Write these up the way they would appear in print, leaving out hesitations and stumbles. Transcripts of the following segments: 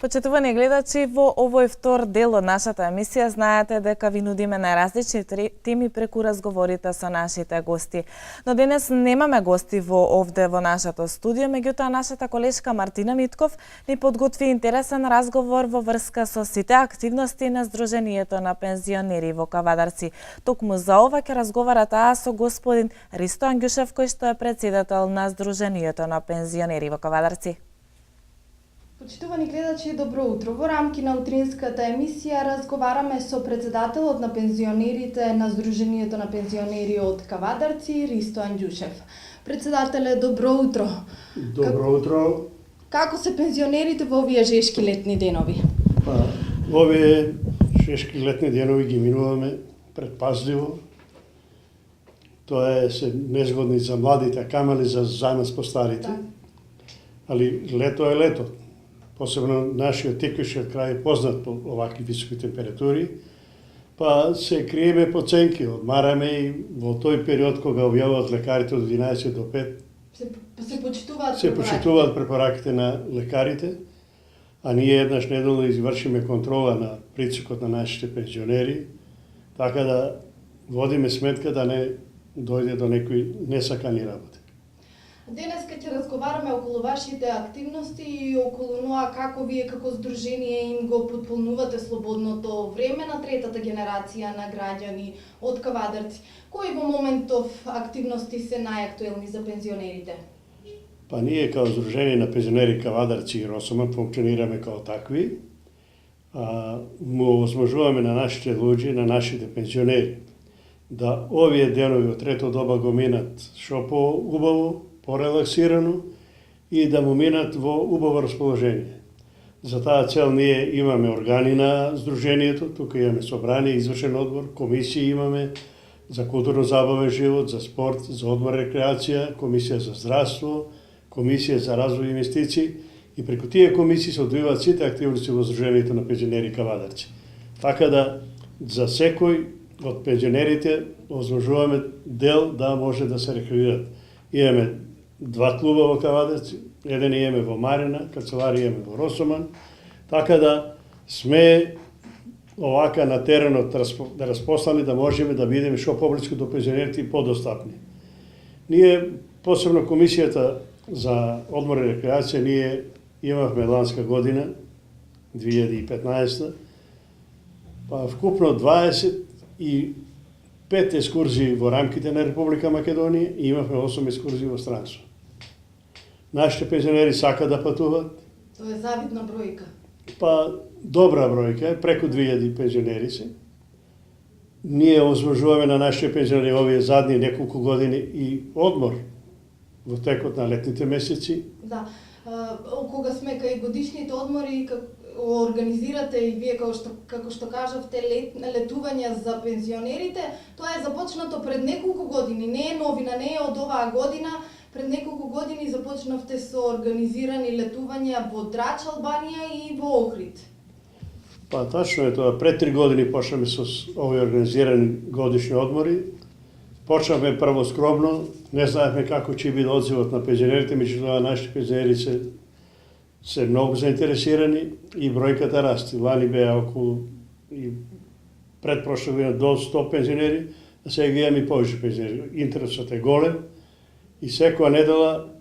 Почитувани гледачи, во овој втор дел од нашата емисија знаете дека ви нудиме најразлични теми преку разговорите со нашите гости. Но денес немаме гости овде во нашето студио, меѓутоа нашата колешка Мартина Митков ни подготви интересен разговор во врска со сите активности на Сдруженијето на пензионери во Кавадарци. Токму за ова ќе разговара таа со господин Ристо Ангјушев, кој што е претседател на Сдруженијето на пензионери во Кавадарци. Почитувани гледачи, добро утро. Во рамки на утринската емисија разговараме со претседателот на пензионерите на Сдруженијето на пензионери од Кавадарци, Ристо Ангјушев. Председателе, добро утро. Добро утро. Како се пензионерите во овие жешки летни денови? Овие жешки летни денови ги минуваме предпазливо. Тоа се незгодни за младите, камали за нас постарите. Да. Али лето е лето. Посебно нашиот текущиот крај е познат по овакви високи температури, па се криеме по ценки, одмараме и во тој период кога објавуваат лекарите од 11 до 5. Се почитуваат препораките на лекарите, а ние еднаш неделно извршиме контрола на притисокот на нашите пензионери, така да водиме сметка да не дојде до некои несакани работи. Денес ќе разговараме околу вашите активности и околу тоа како вие како здружение им го потполнувате слободното време на третата генерација на граѓани од Кавадарци. Кои во моментов активности се најактуелни за пензионерите? Па ние као Сдружение на пензионери Кавадарци и Росоман функционираме као такви, му овозможуваме на нашите луѓе, на нашите пензионери да овие денови од трето доба го минат шо по-убаво, порелаксирано и да му минат во убаво расположение. За таа цел ние имаме органи на Сдруженијето, тука имаме собрание, извршен одбор, комисии имаме за културно-забавен живот, за спорт, за одмор и рекреација, комисија за здравство, комисија за развој и инвестиции и преку тие комисии се одвиваат сите активности во Сдруженијето на пензионери Кавадарци. Така да за секој од пензионерите овозможуваме дел да може да се рекреират. Имаме два клуба во Кавадарци, еден имаме во Марина, канцеларија имаме во Росоман, така да сме овака на теренот да распослани да можеме да бидеме шо поблиску до пензионерите и подостапни. Ние, посебно комисијата за одмор и рекреација, ние имавме ланска година, 2015, па вкупно 25 екскурзии во рамките на Република Македонија и имавме 8 екскурзии во странство. Нашите пензионери сакаат да патуваат. Тоа е завидна бројка. Па добра бројка, преку 2000 пензионери се. Ние овозможуваме на нашите пензионери овие задни неколку години и одмор во текот на летните месеци. Да, кога сме кај годишните одмори, организирате и вие како што кажавте летувања за пензионерите, тоа е започнато пред неколку години, не е новина, не е од оваа година. Пред неколку години започнавте со организирани летувања во Драч, Албанија и во Охрид. Па тачно е тоа, пред 3 години почнаме со овие организирани годишни одмори. Почнавме прво скромно, не знаевме како ќе биде одзивот на пензионерите, меѓутоа нашите пензионери се многу заинтересирани и бројката расти. Лани беа околу и предпрошла година до 100 пензионери, а сега имаме и повеќе пензионери. Интересот е голем и секоја недела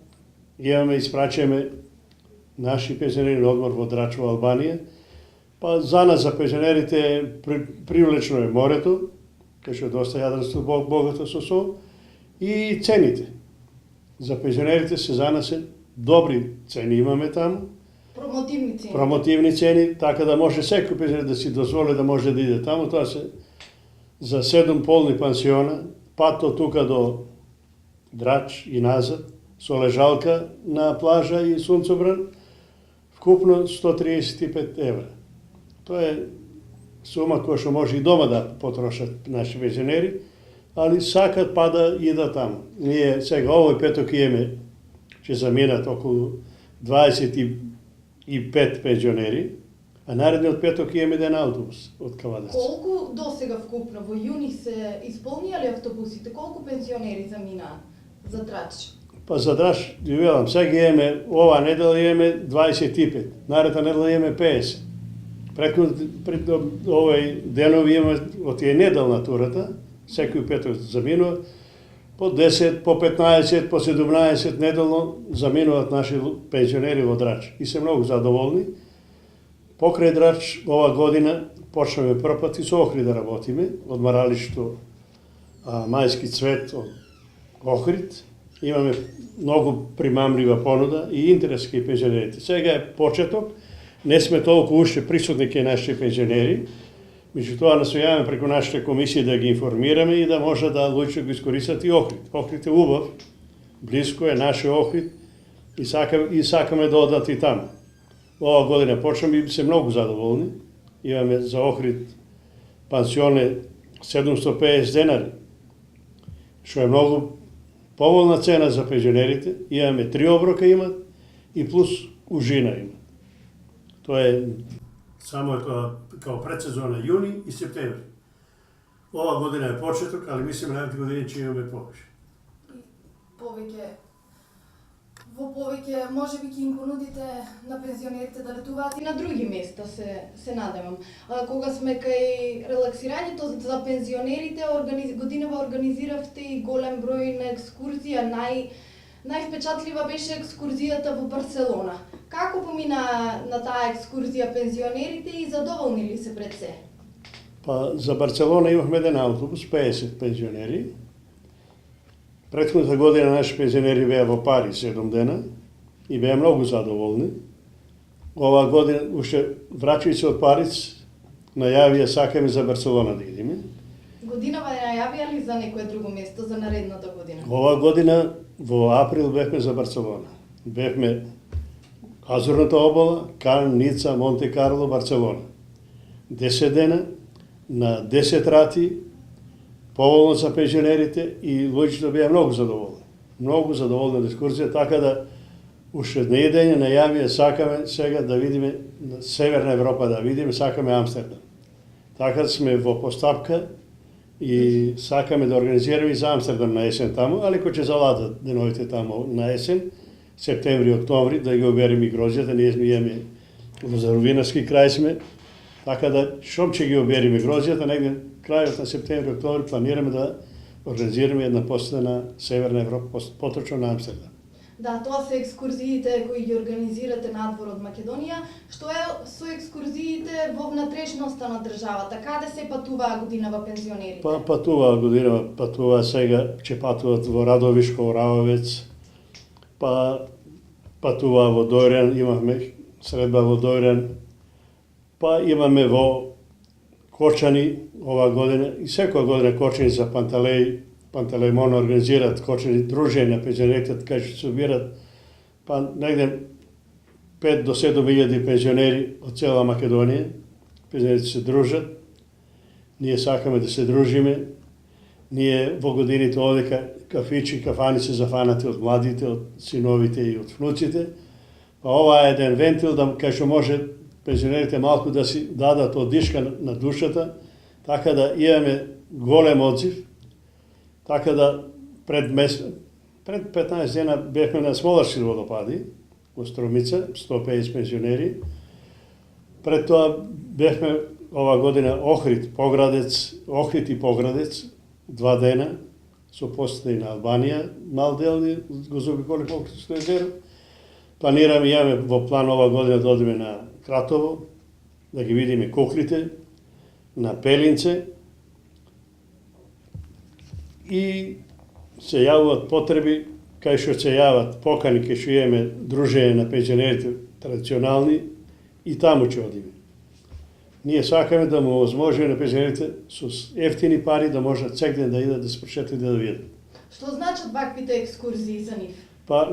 имаме испрачаме наши пензионери на одмор во Драч во Албанија. Па за нас, за пензионерите, привлечно е морето, кај што е доста јадренство богато со сол, и цените. За пензионерите се за нас е добри цени имаме таму. Промотивни цени. Промотивни цени, така да може секој пензионер да си дозволи да може да иде таму. Тоа се за 7 полни пансиона, пат од тука до Драч и назад, со лежалка на плажа и сунцобран, вкупно 135 евра. Тоа е сума која што може и дома да потрошат наши пензионери, али сакат па да идат таму. Ние сега овој петок имаме, ќе заминат околу 25 пензионери, а наредниот петок имаме еден автобус од Кавадарци. Колку досега вкупно во јуни се исполнија ли автобусите? Колку пензионери заминаа за Драч? Па за драж, ви велам, сега имаме, ова недела имаме 25, наредна недела имаме 50. Пред овој денови имаме од тие неделна турата, секој петок заминува, по 10, по 15, по 17 неделно заминуваат наши пензионери во Драч и се многу задоволни. Покрај Драч ова година почнаме прв пат и со Охрид да работиме, одмаралишто Мајски цвет од Охрид. Имаме многу примамлива понуда и интерес кај пензионерите. Сега е почеток, не сме толку уште присутни кај нашите пензионери, меѓутоа настојаваме преку нашите комисии да ги информираме и да може да луѓето го искористат и Охрид. Охрид е убав, близко е наше Охрид и сакаме да одат и таму. Ова година почнаме и се многу задоволни. Имаме за Охрид пансионе 750 денари, што е многу поволна цена за пензионерите. Имаме 3 оброка имат и плюс ужина имат. Тоа е само као предсезона јуни и септември. Ова година е почеток, али мислиме наредните години ќе имаме повеќе. Во повеќе, може би ќе им понудите на пензионерите да летуваат и на други места, се надевам. Кога сме кај релаксирањето за пензионерите, годинава организиравте и голем број на екскурзија. Највпечатлива беше екскурзијата во Барселона. Како помина на таа екскурзија пензионерите и задоволни ли се пред се? Па за Барселона имавме еден автобус, 50 пензионери. Претходната година наши пензионери беа во Париз 7 дена и беа многу задоволни. Ова година, уште враќајќи се од Париз, најавија сакаме за Барселона да идеме. Годинава најавија ли за некое друго место за наредната година? Ова година во април бевме за Барселона. Бевме Азурната обала, Кан, Ница, Монте Карло, Барселона. 10 дена на 10 рати, поволно за пензионерите и луѓето беа многу задоволни. Многу задоволни од екскурзија, така да уште на едење најавија сакаме сега да видиме на Северна Европа, да видиме, сакаме Амстердам. Така сме во постапка и сакаме да организираме и за Амстердам на есен таму, али кој ќе заладат деновите таму на есен, септември, октомври, да ги обереме и гроздјата, ние сме имаме во Заровинарски крај сме, така да шом ќе ги обереме гроздјата, негде крајот на септември, октомври планираме да организираме една посета на Северна Европа, поточно на Амстердам. Да, тоа се екскурзиите кои ги организирате надвор од Македонија. Што е со екскурзиите во внатрешноста на државата? Каде се патуваа годинава пензионерите? Патуваа годинава, патуваа сега, ќе патуваат во Радовишко, Оравовец, патуваа во Дојран, имавме средба во Дојран, имаме во Корчани ова година и секоја година Корчани за Пантелејмон организираат Корчани дружење на пензионерите, кај што се собират негде 5 до 7 илјади пензионери од цела Македонија. Пензионерите се дружат, ние сакаме да се дружиме, ние во годините одека кафичи, кафани се зафанати од младите, од синовите и од внуците. Ова е еден вентил кај што може пензионерите малку да си дадат одишка на душата, така да имаме голем одзив, така да пред 15 дена бевме на Смоларски водопади во Стромица, 150 пензионери. Пред тоа бевме ова година Охрид и Поградец, 2 дена, со посета и на Албанија, мал дел го заобиколи Охридско езеро. Планираме, имаме во план ова година да одиме на Кратово, да ги видиме кокрите, на Пелинце и се јавуваат потреби, кај што се јават покани, кај што имаме дружење на пензионерите традиционални и таму ќе одиме. Ние сакаме да му возможиме на пензионерите со ефтини пари да можат секој ден да идат да се прошетат и да видат. Што значат ваквите екскурзии за нив?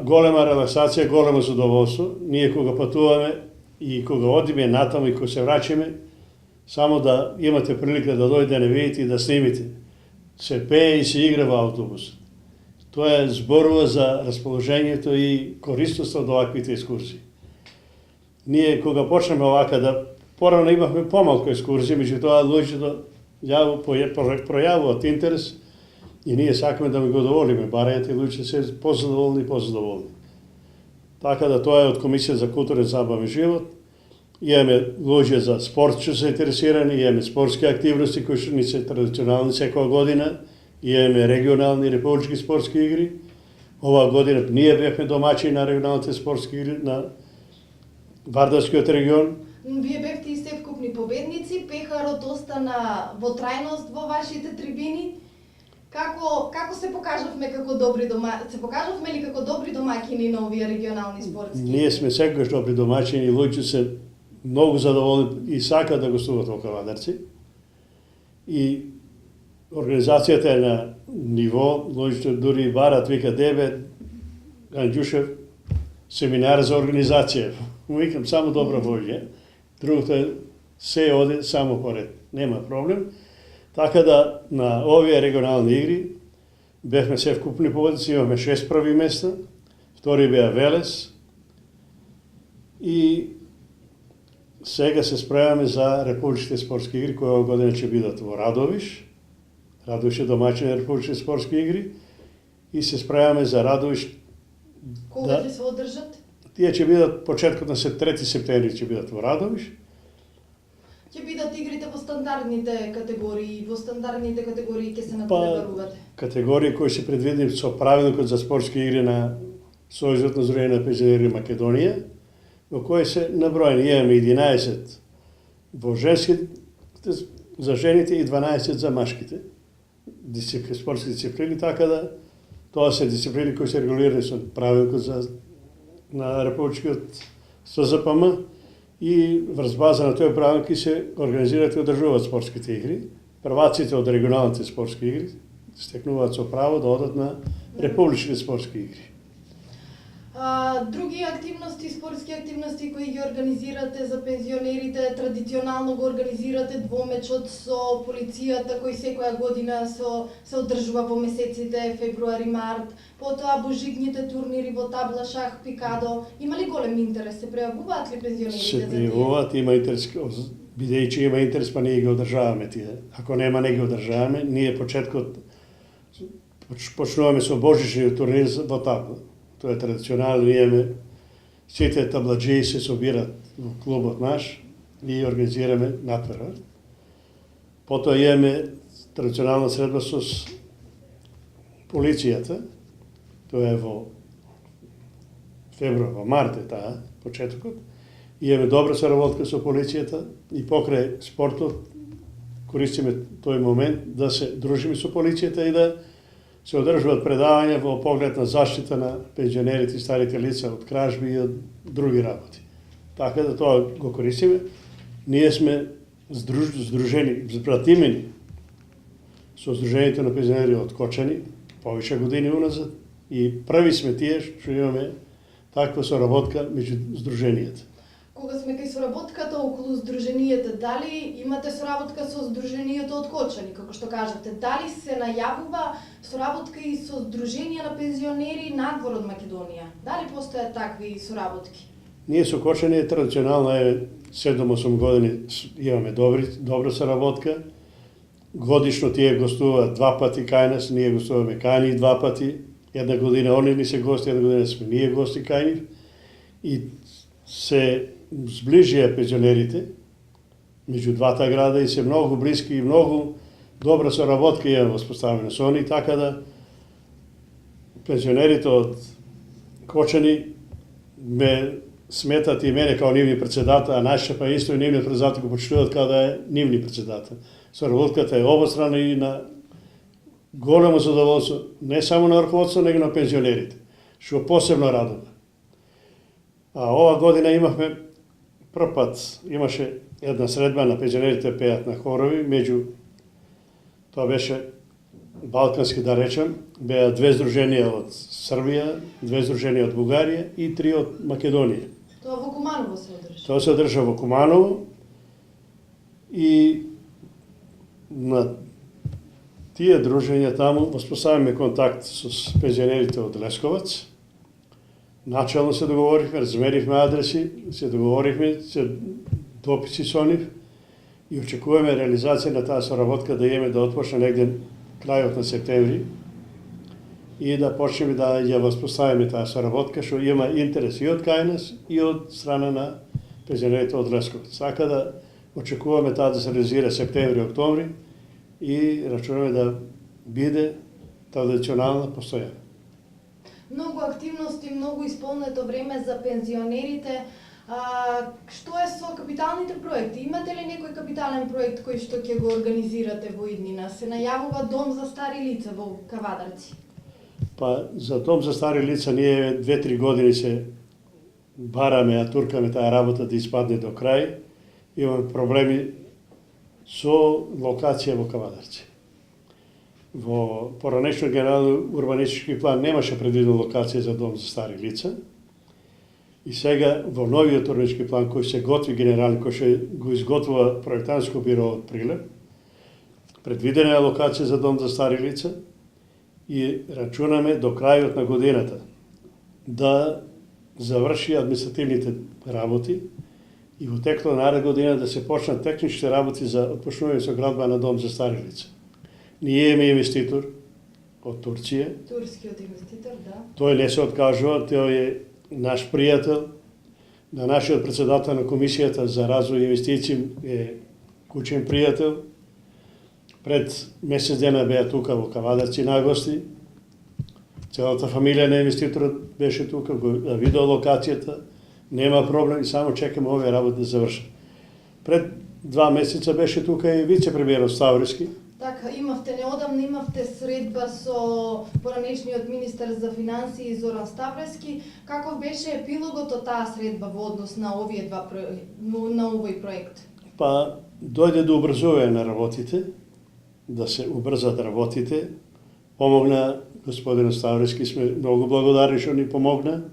Голема релаксација, големо задоволство. Ние кога патуваме и кога одиме натаму и кога се враќаме, само да имате прилика да дојдете да не видите и да снимите. Се пее и се игра во автобус. Тоа е зборува за расположението и користоста од оваквите екскурзии. Ние кога почнеме овака да порано имавме помалку екскурзии, меѓутоа луѓето пројавуваат интерес и ние сакаме да го доволиме, барањата луѓе се позадоволни и позадоволни. Така да тоа е од Комисија за културен забавен живот. Имаме луѓе за спорт што се интересирани, имаме спортски активности кои што ни се традиционални секоја година, имаме регионални и републички спортски игри. Оваа година ние бевме домаќини на регионалните спортски игри на Вардарскиот регион. Вие бевте и севкупни победници, пехарот остана во трајност во вашите трибини. Како се покажавме како добри домаќини на овие регионални спортски? Ние сме секогаш добри домаќини, луѓе се многу задоволни и сакаат да гостуваат во Кавадарци. И организацијата е на ниво, луѓето дури барат, вика дебе, Ганџушев, семинар за организација. Викам само добра волја. Другото е се оде само поред. Нема проблем. Така да на овие регионални игри бевме се вкупни победници, имаме 6 први места, втори беа Велес и сега се спремаме за републичките спортски игри кои оваа година ќе бидат во Радовиш. Радовиш е домаќин на републичките спортски игри и се спремаме за Радовиш. Кога ќе се одржат? Тие ќе бидат почеткот на 3 септември ќе бидат во Радовиш. Ќе бидат игрите во стандардните категории, ќе се натпреварувате. Категории кои се предвидени со правилникот за спортски игри на Сојузот на Здружение на пензионери Македонија, во кои се наброени. Имаме 11 во женските за жените и 12 за машките спортски дисциплини, така да тоа се дисциплини кои се регулирани со правилникот на Републичкиот СЗПМ и врз база на тој правилник се организираат и одржуваат спортските игри. Прваците од регионалните спортски игри стекнуваат со право да одат на републичките спортски игри. Други активности, спортски активности кои ги организирате за пензионерите, традиционално го организирате двомечот со полицијата кој секоја година се одржува во месеците февруари-март, потоа божигните турнири во табла, шах, пикадо. Има ли голем интерес? Се прејавуваат ли пензионерите Се за тие? прејавуваат, има интерес, бидејќи има интерес, па ние ги одржаваме тие. Ако нема, не ги одржаваме. Ние почеткот почнуваме со божични турнири во табла. Тоа е традиционално, имаме сите табладжии се собират во клубот наш и организираме натпревар. Потоа имаме традиционална средба со полицијата, тоа е во февруар, во март е таа, почетокот. Имаме добра соработка со полицијата и покрај спортот користиме тој момент да се дружиме со полицијата и да се одржуваат предавања во поглед на заштита на пензионерите и старите лица од кражби и од други работи. Така да тоа го користиме. Ние сме здружени, збратимени со Здружението на пензионери од Кочани повеќе години уназад и први сме тие што имаме таква соработка меѓу здруженијата. Кога сме кај соработката околу здруженијата, дали имате соработка со здруженијата од Кочани, како што кажавте? Дали се најавува соработка и со здруженија на пензионери надвор од Македонија? Дали постојат такви соработки? Ние со Кочани традиционално 7-8 години имаме добра соработка. Годишно тие гостуваат 2 пати кај нас, ние гостуваме кај нив 2 пати. Една година они ни се гости, една година сме ние гости кај нив. И се зближија пензионерите меѓу двата града и се многу блиски и многу добра соработка имаме воспоставена со они, така да пензионерите од Кочани ме сметат и мене као нивни председател, а нашите па исто и нивни председател го почитуваат као да е нивни председател. Соработката е обострана и на големо задоволство, не само на рководство, него на пензионерите, што посебно радува. А ова година имавме прв пат, имаше една средба на пензионерите пеат на хорови, меѓу тоа беше балкански, да речем, беа 2 здруженија од Србија, 2 здруженија од Бугарија и 3 од Македонија. Тоа во Куманово се одржа? Тоа се одржа во Куманово и на тие дружења таму воспоставиме контакт со пензионерите од Лесковац. Начално се договоривме, размерихме адреси, се договоривме, се дописи со нив и очекуваме реализација на таа соработка да имаме да отпочне негде крајот на септември и да почнеме да ја воспоставиме таа соработка, што има интерес и од кај нас и од страна на пензионерите од Лесковец. Така да очекуваме таа да се реализира септември-октомври и рачунаме да биде традиционална постојана. Многу активности, многу исполнето време за пензионерите. Што е со капиталните проекти? Имате ли некој капитален проект кој што ќе го организирате во иднина? Се најавува дом за стари лица во Кавадарци. Па за дом за стари лица ние 2-3 години се бараме, а туркаме таа работа да испадне до крај. Имаме проблеми со локација во Кавадарци. Во поранешниот генерален урбанистички план немаше предвидена локација за дом за стари лица. И сега во новиот урбанистички план кој се готви генерален, кој што го изготвува проектантско биро од Прилеп, предвидена е локација за дом за стари лица и рачунаме до крајот на годината да заврши административните работи и во текот на наредна година да се почнат техничните работи за отпочнување со градба на дом за стари лица. Ние имаме инвеститор од Турција. Турскиот инвеститор, да. Тој не се откажува, тој е наш пријател. На нашиот председател на Комисијата за развој и инвестиции е кучен пријател. Пред месец дена беа тука во Кавадарци на гости. Целата фамилија на инвеститорот беше тука, го видео локацијата, нема проблем и само чекаме овие работи да завршат. Пред 2 месеца беше тука и вице-премиерот Ставровски. Така, неодамна имавте средба со поранешниот министар за финансии Зоран Ставрески. Каков беше епилогот од таа средба во однос на овие на овој проект? Па дојде до убрзување на работите, да се убрзат работите. Помогна господин Ставрески, сме многу благодарни што ни помогна.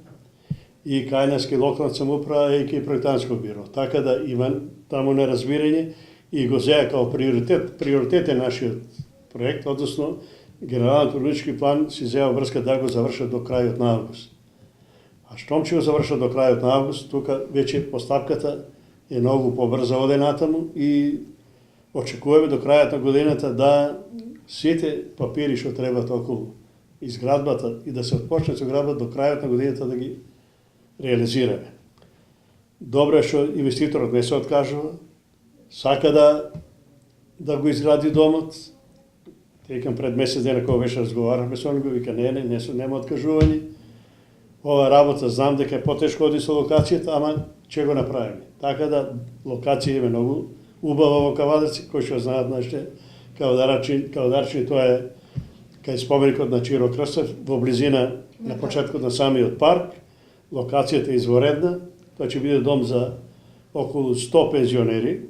И кај нас ке локална самоуправа и ке проектантско биро. Така да има таму неразбирање и го зеа као приоритет е нашиот проект, односно генералниот урбанистички план си зеа врска да го завршат до крајот на август. А штом ќе го завршат до крајот на август, тука веќе постапката е многу побрза оде натаму и очекуваме до крајот на годината да сите папири што требаат околу изградбата и да се отпочне со градбата до крајот на годината да ги реализираме. Добро е што инвеститорот не се откажува, сака да го изгради домот. Текам пред месец дена кога беше разговараме со него, вика нема откажување. Ова работа знам дека е потешко оди со локацијата, ама ќе го направиме. Така да локација е многу убава во Кавадарци, кој што знаат нашите кавадарчини, тоа е кај споменикот на Чиро Крстев, во близина на почеткот на самиот парк. Локацијата е изворедна, тоа ќе биде дом за околу 100 пензионери,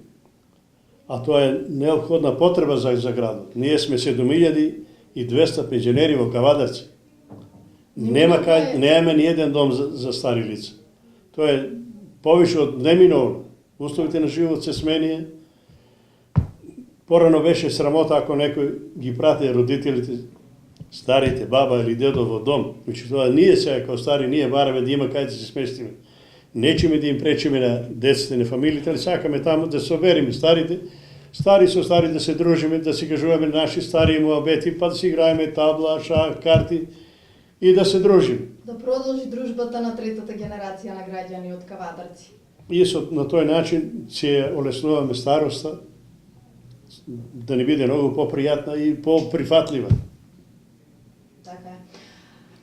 а тоа е неопходна потреба за градот. Ние сме 7200 пензионери во Кавадарци. Немаме ни еден дом за стари лица. Тоа е повише од неминовно. Условите на живот се сменија. Порано беше срамота ако некој ги прати родителите, старите, баба или дедо во дом. Значи тоа ние сега како стари, ние бараме да има кај да се сместиме. Нечеме да им пречиме на деците, на фамилите, али сакаме таму да собериме старите, стари со стари да се дружиме, да си кажуваме наши стари муабети, па да си играеме табла, шах, карти и да се дружиме. Да продолжи дружбата на третата генерација на граѓани од Кавадарци. И на тој начин се олеснуваме староста, да ни биде многу попријатна и поприфатлива. Така е.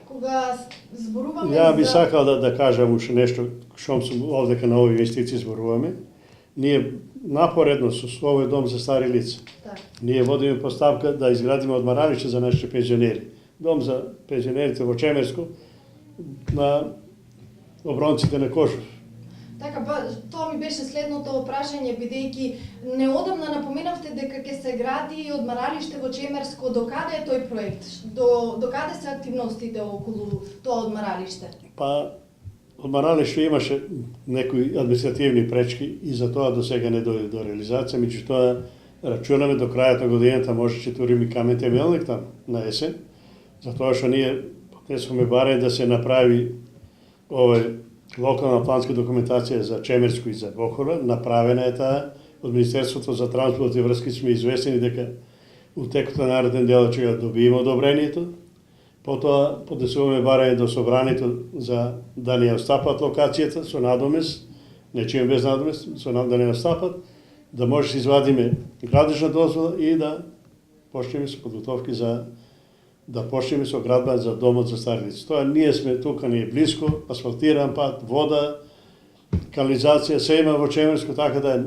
Кога зборуваме Ја би сакал да кажам уште нешто, шом сум овдека на овие инвестиции зборуваме. Ние напоредно со овој дом за стари лица. Так. Ние водиме поставка да изградиме одмаралиште за нашите пензионери. Дом за пензионерите во Чемерско на обронците на Кожов. Така, тоа ми беше следното прашање, бидејќи неодамна напоменавте дека ќе се гради одмаралиште во Чемерско. До каде е тој проект? До каде се активностите околу тоа одмаралиште? Па, одмаралиште имаше некои административни пречки и за тоа до сега не дојде до реализација, меѓутоа рачунаме до крајот на годината може ќе турим и камен темелник таму на есен, затоа што ние потесуваме барем да се направи овој локална планска документација за Чемерско и за Бохора, направена е таа од Министерството за транспорт и врски сме известени дека у текот на нареден дел ќе го добиеме одобрението. Потоа поднесуваме барање до собранието за да не остапат локацијата со надомес, нечиме без надомес, да не остапат, да може да се извадиме градежна дозвола и да почнеме со подготовки за да почнеме со градба за домот за стари лица. Тоа ние сме тука, ни е близко, асфалтиран пат, вода, канализација, се има во Чемерско, така да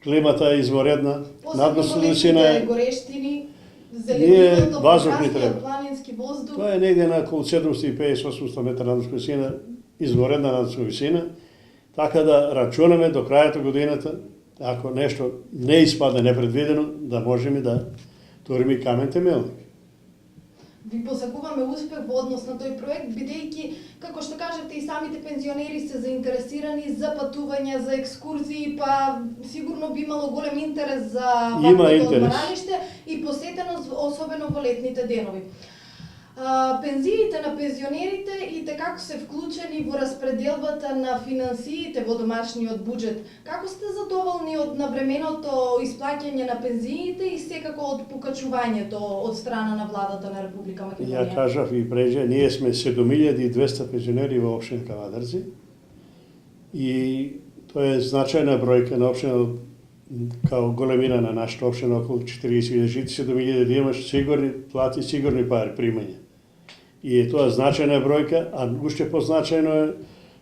климата е изворедна, надморската висина е. Горештини, Ние зеленилото, воздух ни прекрасниот треба. планински воздух. Тоа е негде на околу 750-800 метра надморска висина, изворедна надморска висина, така да рачунаме до крајот годината, ако нешто не испадне непредвидено, да можеме да туриме камен темелник. Ви посакуваме успех во однос на тој проект, бидејќи, како што кажете, и самите пензионери се заинтересирани за патувања, за екскурзии, па сигурно би имало голем интерес за Има ваквото интерес. одморалиште и посетеност, особено во летните денови. Пензиите на пензионерите и како се вклучени во распределбата на финансиите во домашниот буџет. Како сте задоволни од навременото исплаќање на пензиите и секако од покачувањето од страна на владата на Република Македонија? Ја кажав и преđe, ние сме 7200 пензионери во општина Кавадарци и тоа е значајна бројка на општина као големина на нашата општина, околу 40.000 жители, 7.000 да имаш сигурни плати, сигурни пари, примања. И е тоа значајна бројка, а уште позначајно е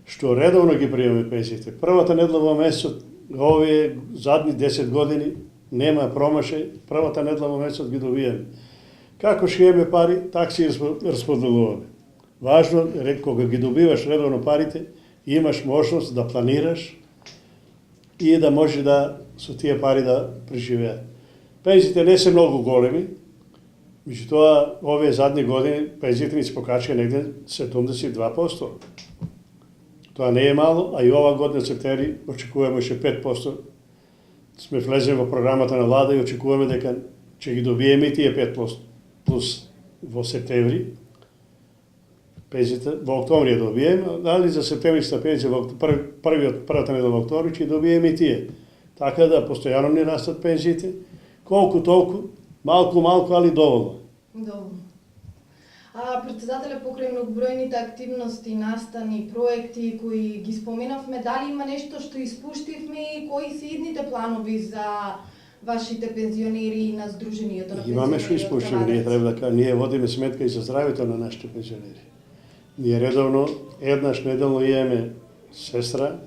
што редовно ги примаме пензиите. Првата недела во месецот, овие задни 10 години, нема промашај, првата недела во месецот ги добиеме. Како ще имаме пари, так си расподелуваме. Важно е, кога ги добиваш редовно парите, имаш можност да планираш и да може да со тие пари да преживеат. Пензиите не се многу големи, меѓутоа овие задни години пензиите ни се покачија негде 72%. Тоа не е мало, а и ова година септември очекуваме уште 5%. Сме влезени во програмата на влада и очекуваме дека ќе ги добиеме и тие 5% плюс во септември. Пензиите во октомври ја добиеме, дали за септемвриската пензија во првата недела во октомври ќе добиеме и тие. Така да постојано ни растат пензиите, колку толку, малку, али доволно. Добро. Председателе, покрај многобројните активности, настани, проекти кои ги споменавме, дали има нешто што испуштивме и кои се идните планови за вашите пензионери и на Сдруженијето на пензионери? Имаме што испуштиме, ние треба да кажем, ние водиме сметка и за здравјето на нашите пензионери. Ние редовно, еднаш неделно имаме сестра,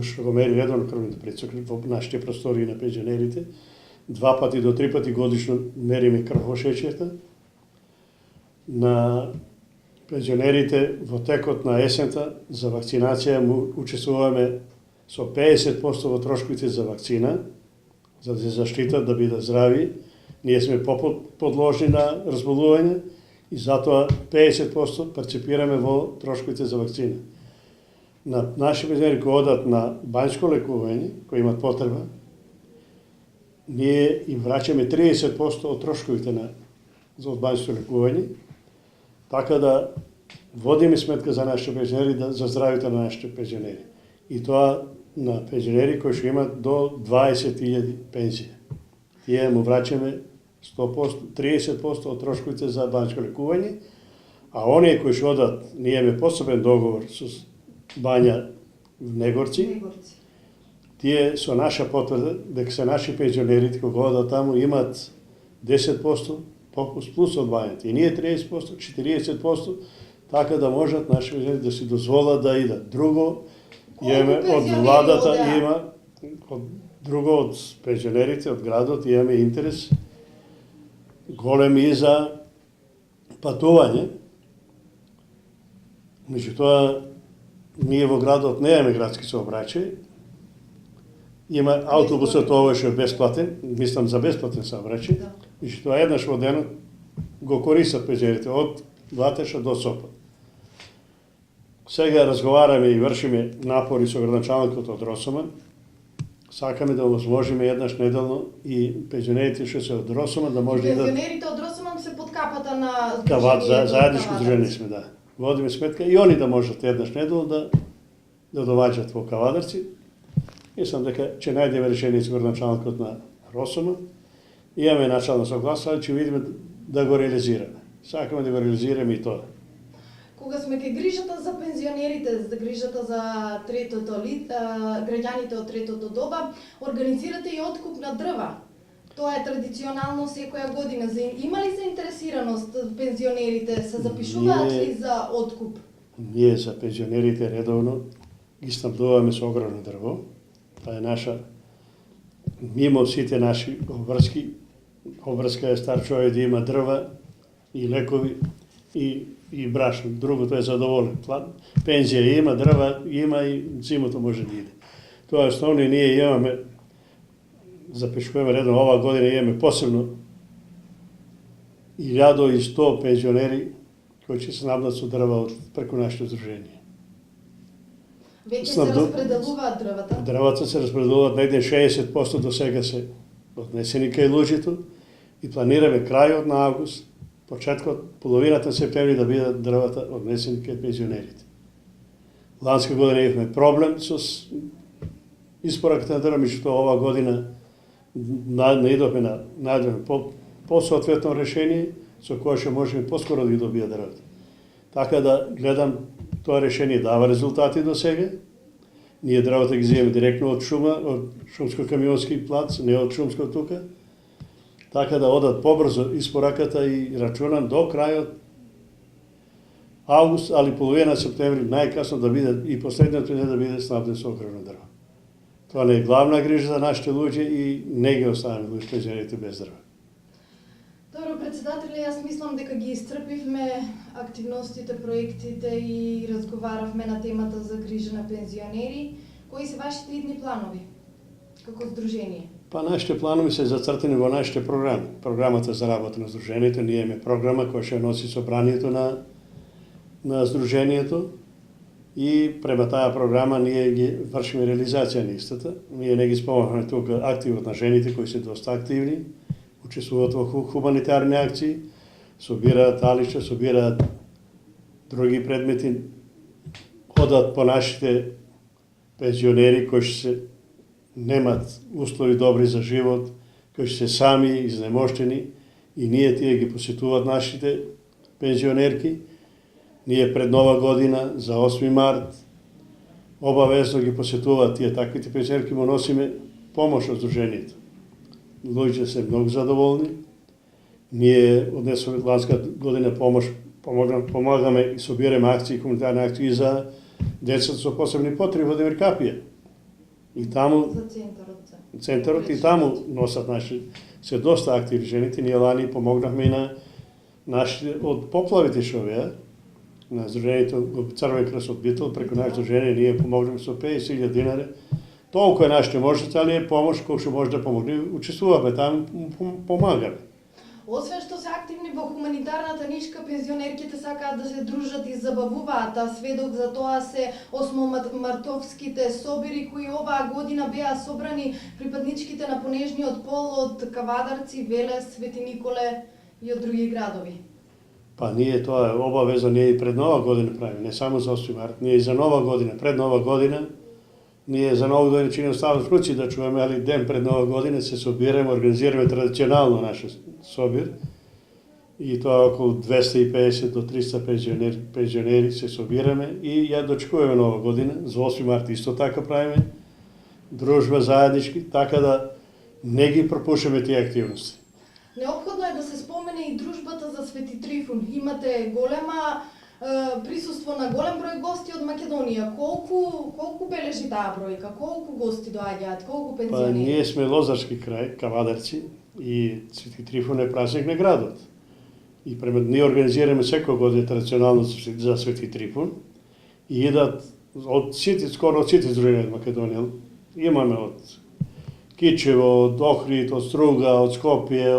што го мери редовно крвните притисок во нашите простори на пензионерите. 2 пати до 3 пати годишно мериме крвошечерта. На пензионерите во текот на есента за вакцинација му учествуваме со 50% во трошковите за вакцина, за да се заштитат, да бидат здрави. Ние сме подложни на разболување и затоа 50% парципираме во трошковите за вакцина. На наши пензионери кои одат на банјско лекување, кои имат потреба, ние им враќаме 30% од трошковите за банјско лекување, така да водиме сметка за нашите пензионери, за здравјето на нашите пензионери. И тоа на пензионери кои што имат до 20.000 пензија. Тие му враќаме 100%, 30% од трошковите за банјско лекување, а оние кои што одат, ние имаме посебен договор со бања в Негорци, тие со наша потврда дека се наши пензионерите кога одат таму имаат 10% попуст плюс од бањата. И ние 30%, 40%, така да можат наши пензионери да си дозволат да идат. Друго, имаме од владата, има друго од пензионерите, од градот, имаме интерес голем и за патување. Меѓутоа, ние во градот немаме градски сообраќај. Има автобусот овој што е бесплатен, мислам за бесплатен сообраќај. Меѓутоа еднаш во денот го користат пензионерите од Ватеша до Сопот. Сега разговараме и вршиме напори со градоначалникот од Росоман. Сакаме да овозможиме еднаш неделно и пензионерите што се од Росоман да може да идат. Пензионерите од Росоман се под капата на заедничко здружение сме, да. Водиме сметка и они да можат еднаш неделно да доваѓаат во Кавадарци. Мислам дека ќе најдеме решение со градоначалникот на Росоман Имаме начално согласие, ќе видиме да го реализираме. Сакаме да го реализираме и тоа. Кога сме кај грижата за пензионерите, за грижата за граѓаните од третото доба, организирате и откуп на дрва. Тоа е традиционално секоја година. Има ли заинтересираност пензионерите? Се запишуваат ли за откуп? Ние за пензионерите редовно ги снабдуваме со огромно дрво. Тоа е наша, мимо сите наши обврска е стар човек да има дрва и лекови и брашно. Другото е задоволен. Пензија има, дрва има и зимото може да иде. Тоа е основно и ние имаме, запишуваме редно, ова година имаме посебно 1100 пензионери кои ќе се набнат со дрва преку нашето здружение. Веќе се распределуваат дрвата? Дрвата се распределуваат негде 60% до сега се однесени кај луѓето и планираме крајот на август, почеткот, половината на септември да бидат дрвата однесени кај пензионерите. Ланска година имавме проблем со испораката на дрва, меѓутоа ова година наидовме најдовме по соодветно решение со кое ќе можеме поскоро да ги добија дрвата. Така да гледам, тоа решение дава резултати до сега. Ние дрвата ги земеме директно од шума, од шумско-камионски плац, не од шумско тука. Така да одат побрзо испораката и рачунам до крајот август, али половина септември најкасно да биде и последното не да биде снабден со огромно дрво. Тоа не е главна грижа за нашите луѓе и не ги оставаме луѓе пензионерите без дрво. Добро, председателе, јас мислам дека ги исцрпивме активностите, проектите и разговаравме на темата за грижа на пензионери. Кои се вашите идни планови како здружение? Па нашите планови се зацртени во нашите програми. Програмата за работа на здружението, ние имаме програма која ќе носи собранието на здружението и према таа програма ние ги вршиме реализација на истата. Ние не ги спомнавме тука активот на жените кои се доста активни, учествуваат во хуманитарни акции, собираат алича, собираат други предмети, ходат по нашите пензионери кои се немат услови добри за живот, кои се сами, изнемоштени и ние тие ги посетуваат нашите пензионерки. Ние пред Нова година, за 8 март, обавезно ги посетуваат тие таквите пензионерки, му носиме помош од здружението. Луѓе се многу задоволни. Ние однесуваме ланска година помагаме и собираме акции, хуманитарни акции за децата со посебни потреби во Демиркапија. И таму За центарот и таму носат наши се доста активни жените. Ние лани помогнавме и на нашите од поплавите што беа на здружението Црвен крст од Битол, преку нашето здружение ние помогнавме со 50.000 динари. Толку е нашите можности, али е помош кој што може да помогне. Учествуваме таму, помагаме. Освен што се активни во хуманитарната нишка, пензионерките сакаат да се дружат и забавуваат, а сведок за тоа се осмомартовските собири кои оваа година беа собрани припадничките на понежниот пол од Кавадарци, Велес, Свети Николе и од други градови. Па ние тоа е обавезно, ние и пред Нова година правиме, не само за 8 март, ние и за Нова година, пред Нова година. Ние за Нова година чиним стават вклучи да чуваме, али ден пред Нова година се собираме, организираме традиционално нашиот собир. И тоа околу 250 до 300 пензионери се собираме и ја дочекуваме Нова година. За 8 март исто така правиме дружба заеднички, така да не ги пропушаме тие активности. Неопходно е да се спомене и дружбата за Свети Трифун. Имате голема присуство на голем број гости од Македонија. Колку бележи таа бројка? Колку гости доаѓаат? Колку Па пензионери? ние сме лозарски крај, Кавадарци и Свети Трифун е празник на градот. И ние организираме секоја година традиционално за Свети Трифун и идат од сите, скоро од сите здруженија од Македонија. Имаме од Кичево, од Охрид, од Струга, од Скопје,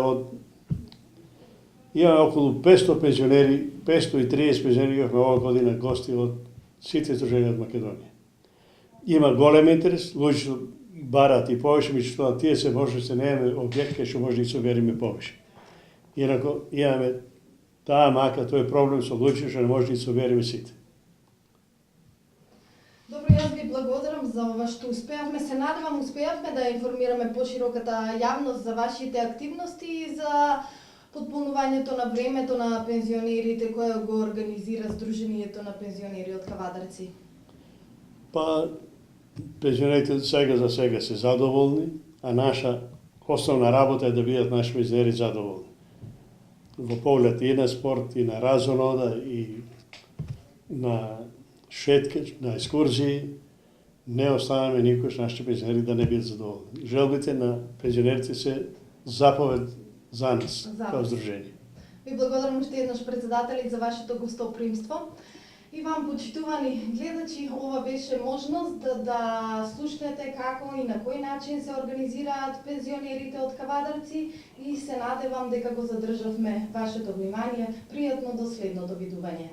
имаме околу 500 пензионери, 530 пензионери имавме оваа година гости од сите здруженија од Македонија. Има голем интерес, луѓето барат и повеќе, меѓутоа тие се може се немаме објект кај што може да ги собереме повеќе. Инако имаме таа мака, тој проблем со луѓето што не може да ги собереме сите. Добро, јас ви благодарам за ова што успеавме. Се надевам успеавме да информираме пошироката јавност за вашите активности и за потполнувањето на времето на пензионерите кое го организира Сдруженијето на пензионери од Кавадарци. Па, пензионерите за сега се задоволни, а наша основна работа е да бидат наши пензионери задоволни. Во поглед и на спорт, и на разонода, и на шетки, на екскурзии, не оставаме никош нашите пензионери да не бидат задоволни. Желбите на пензионерите се заповед за нас, као Сдружение. Ви благодарам уште еднаш председателит за вашето гостопримство. И вам, почитувани гледачи, ова беше можност да слушнете како и на кој начин се организираат пензионерите од Кавадарци и се надевам дека го задржавме вашето внимание. Пријатно до следното видување.